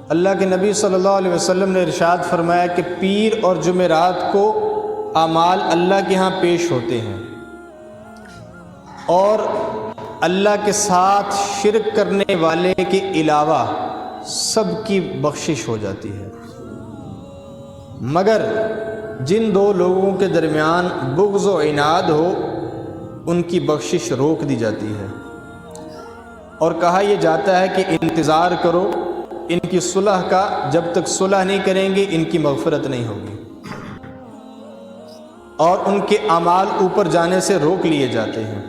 اللہ کے نبی صلی اللہ علیہ وسلم نے ارشاد فرمایا کہ پیر اور جمعرات کو اعمال اللہ کے ہاں پیش ہوتے ہیں اور اللہ کے ساتھ شرک کرنے والے کے علاوہ سب کی بخشش ہو جاتی ہے، مگر جن دو لوگوں کے درمیان بغض و عناد ہو ان کی بخشش روک دی جاتی ہے، اور کہا یہ جاتا ہے کہ انتظار کرو ان کی صلح کا، جب تک صلح نہیں کریں گے ان کی مغفرت نہیں ہوگی، اور ان کے اعمال اوپر جانے سے روک لیے جاتے ہیں۔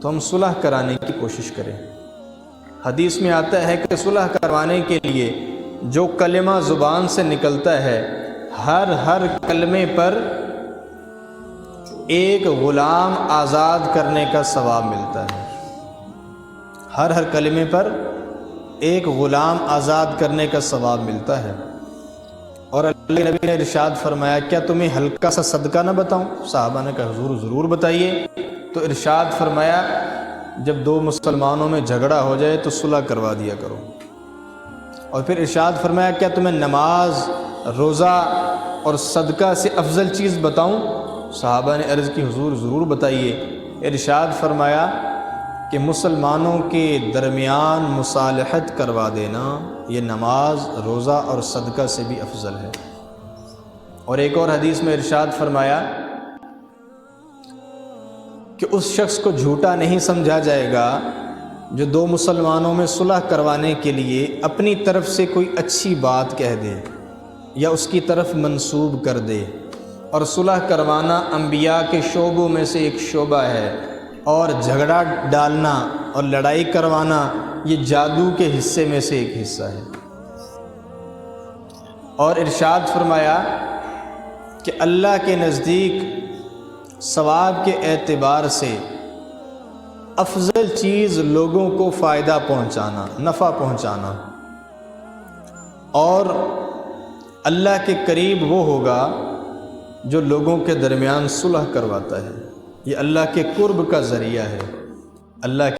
تو ہم صلح کرانے کی کوشش کریں۔ حدیث میں آتا ہے کہ صلح کروانے کے لیے جو کلمہ زبان سے نکلتا ہے، ہر کلمے پر ایک غلام آزاد کرنے کا ثواب ملتا ہے۔ ہر کلمے پر ایک غلام آزاد کرنے کا ثواب ملتا ہے۔ اور اللہ کے نبی نے ارشاد فرمایا کیا تمہیں ہلکا سا صدقہ نہ بتاؤں؟ صحابہ نے کہا حضور ضرور بتائیے۔ تو ارشاد فرمایا جب دو مسلمانوں میں جھگڑا ہو جائے تو صلح کروا دیا کرو۔ اور پھر ارشاد فرمایا کیا تمہیں نماز، روزہ اور صدقہ سے افضل چیز بتاؤں؟ صحابہ نے عرض کی حضور ضرور بتائیے۔ ارشاد فرمایا کہ مسلمانوں کے درمیان مصالحت کروا دینا یہ نماز، روزہ اور صدقہ سے بھی افضل ہے۔ اور ایک اور حدیث میں ارشاد فرمایا کہ اس شخص کو جھوٹا نہیں سمجھا جائے گا جو دو مسلمانوں میں صلح کروانے کے لیے اپنی طرف سے کوئی اچھی بات کہہ دے یا اس کی طرف منسوب کر دے۔ اور صلح کروانا انبیاء کے شعبوں میں سے ایک شعبہ ہے، اور جھگڑا ڈالنا اور لڑائی کروانا یہ جادو کے حصے میں سے ایک حصہ ہے۔ اور ارشاد فرمایا کہ اللہ کے نزدیک ثواب کے اعتبار سے افضل چیز لوگوں کو فائدہ پہنچانا، نفع پہنچانا، اور اللہ کے قریب وہ ہوگا جو لوگوں کے درمیان صلح کرواتا ہے۔ یہ اللہ کے قرب کا ذریعہ ہے۔ اللہ